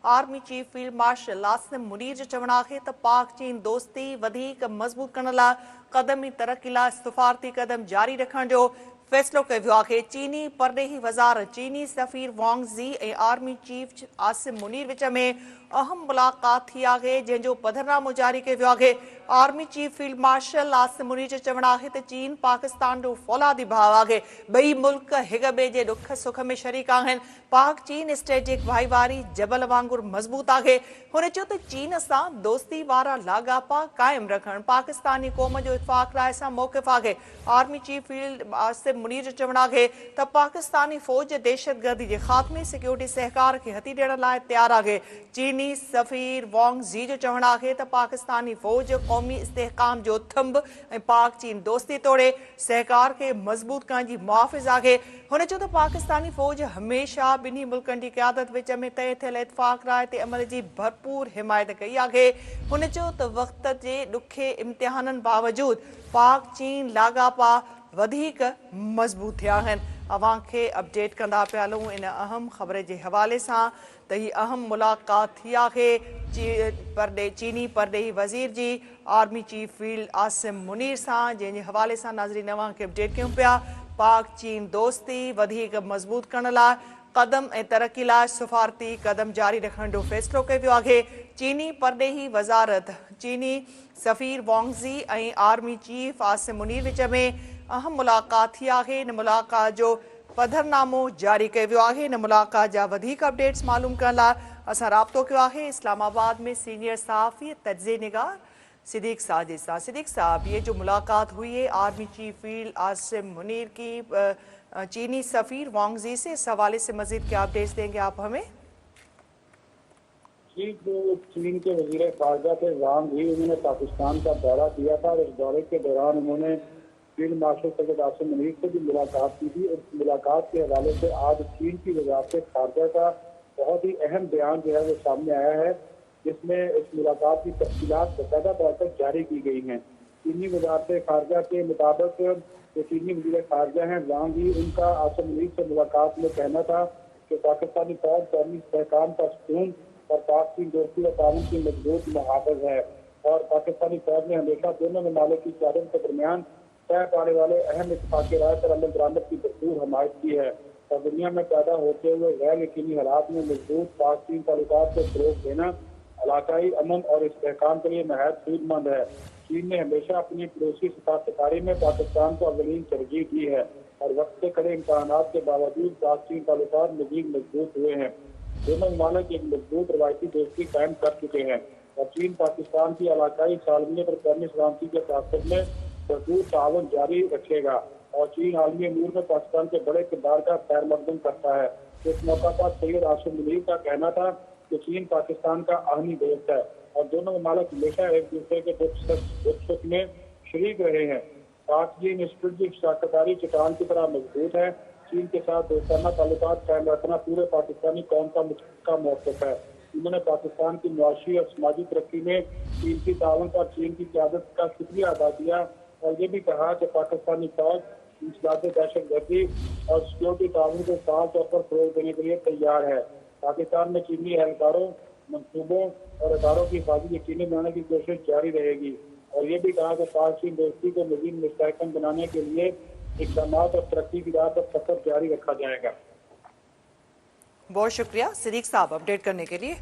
Army chief field marshal Asim Munir जो चवण आहे त पाक चीन दोस्ती वधीक मज़बूत करण लाइ क़दमी तरक़ी लाइ सफ़ारती क़दम जारी रखण जो फ़ैसिलो कयो वियो आहे। चीनी परॾेही वज़ारत चीनी सफ़ीर वांग ज़ी ऐं आर्मी चीफ आसिम मुनीर विच में अहम मुलाक़ात थी आहे, जंहिंजो पधरनामो जारी कयो वियो आहे। Army chief field marshal Asim Munir जो चवण आहे त चीन पाकिस्तान जो फौलादी भाउ आहे। ॿई मुल्क हिक ॿिए जे ॾुख सुख में शरीक आहिनि। पाक चीन स्ट्रेटेजिक भाईवारी जबल वांगुरु मज़बूत आहे। हुन चयो त चीन सां दोस्ती वारा लाॻापा क़ाइमु रखणु पाकिस्तानी क़ौम जो इतफ़ाक़ राय सां मौक़िफ़ आहे। Army chief field Asim Munir जो चवण आहे त पाकिस्तानी फ़ौज दहशतगर्दी जे ख़ात्मे सिक्योरिटी सहकार खे हथी ॾियण लाइ तयारु आहे। चीनी सफ़ीर वांग ज़ी जो चवण आहे त पाकिस्तानी फ़ौज क़ौमी इस्तेहकाम जो थंब ऐं पाक चीन दोस्ती तोड़े सहकार खे मज़बूत करण जी मुहाफ़िज़ आहे। हुन चयो त पाकिस्तानी फ़ौज हमेशह ॿिन्ही मुल्कनि जी क़यादत विच में तय थियल इतफ़ाक़ राय ते अमल जी भरपूर हिमायत कई आहे। हुन चयो त वक़्त जे ॾुखे इम्तिहाननि बावजूदि पाक चीन लाॻापा वधीक मज़बूत थिया आहिनि। अवां खे अपडेट कंदा पिया हलूं इन अहम ख़बर जे हवाले सां त ही अहम मुलाक़ात थी आहे चीनी परॾेही वज़ीर जी army chief field Asim Munir सां, जंहिंजे हवाले सां नाज़रीन अवां खे अपडेट कयूं पिया। पाक चीन दोस्ती वधीक मज़बूत करण लाइ क़दम ऐं तरक़ी लाइ सफ़ारती क़दम जारी रखण जो फ़ैसिलो कयो वियो आहे। चीनी परॾेही वज़ारत चीनी सफ़ीर वांग ज़ी ऐं आर्मी चीफ आसिम मुनीर विच में अहम मुलाक़ात थी आहे। इन मुलाक़ात जो पधरनामो जारी कयो वियो आहे। इन मुलाक़ात जा वधीक अपडेट्स मालूम करण लाइ असां राब्तो कयो आहे इस्लामाबाद में सीनियर सहाफ़ी तज्ज़िये निगार सिद्दीक़ साजिद साहब। सिद्दीक़ साहब, ये जो मुलाकात हुई है army chief field Asim Munir की चीनी सफ़ीर वांग ज़ी से, इस हवाले से मज़ीद क्या अपडेट्स देंगे आप हमें? जी, जो चीन के वज़ीर ख़ारजा थे वांग ज़ी, उन्होंने पाकिस्तान का दौरा किया था और इस दौरे के दौरान उन्होंने फील्ड मार्शल सैयद आसिम मुनीर से भी मुलाकात की थी। उस मुलाकात के हवाले से आज चीन की वज़ारत ख़ारजा का बहुत ही अहम बयान जो है वो सामने आया है, जिसमें इस मुलाकात की तफसीलात बाकायदा तौर पर जारी की गई हैं। चीनी वज़ारत ख़ारजा के मुताबिक जो चीनी वज़ीर ख़ारजा हैं वांग ज़ी, उनका आसिम मुनीर से मुलाकात में कहना था कि पाकिस्तानी फ़ौज कौमी इस्तेहकाम का सुकून और पाक चीन दोस्ती और ताउन की मजबूत मुहाफ़िज़ है और पाकिस्तानी फ़ौज ने हमेशा दोनों ममालिक की क़यादत के दरमियान तय पाने वाले अहम इत्तेफ़ाक़ राय पर अमल दरामद की भरपूर हमायत की है और दुनिया में पैदा होते हुए गैर यकीनी हालात में मजबूत पाक चीन ताल्लुकात को फ़रोग़ देना इलाकाई अमन और इस्तेहकाम के लिए नहायत फ़ायदेमंद है। चीन ने हमेशा अपनी पड़ोसी सफारतकारी में पाकिस्तान को अव्वलीन तरजीह दी है और वक्त से खड़े इम्तहानात के बावजूद पाक चीन ताल्लुकात मज़ीद मजबूत हुए हैं। दोनों ममालिक एक मजबूत रवायती दोस्ती कायम कर चुके हैं और चीन पाकिस्तान की इलाकाई सालमियत और कौमी सलामती के ताक़त में भरपूर ताउन जारी रखेगा और चीन आलमी अमूर में पाकिस्तान के बड़े किरदार का खैर मकदम करता है। इस मौका पर सैयद आसिम मुनीर का कहना था कि चीन पाकिस्तान का आहमी दोस्त है और दोनों ममालिक हमेशा एक दूसरे के दुख सुख में शरीक रहे हैं। पाक चीन स्ट्रेटेजिक साझेदारी चट्टान की तरह मजबूत है। चीन के साथ दोस्ताना ताल्लुकात कायम रखना पूरे पाकिस्तानी कौम का मौक़िफ़ है। उन्होंने पाकिस्तान की मुआशी और समाजी तरक्की में चीन की ताउन पर चीन की क़यादत का शुक्रिया अदा किया और ये भी कहा कि पाकिस्तानी फ़ौज इंसदाद दहशतगर्दी और सिक्योरिटी ताउन को फ़ाल तौर पर फ़रोग़ देने के लिए तैयार है। पाकिस्तान में चीनी एहलकारों, मनसूबों और इदारों की हिफाजत यकीनी बनाने की कोशिश जारी रहेगी और ये भी कहा कि पाक चीन दोस्ती को मज़ीद मुस्तहकम बनाने के लिए इक़दामात और तरक्की की राह पर सफ़र जारी रखा जाएगा। बहुत शुक्रिया सिद्दीक़ साहब अपडेट करने के लिए।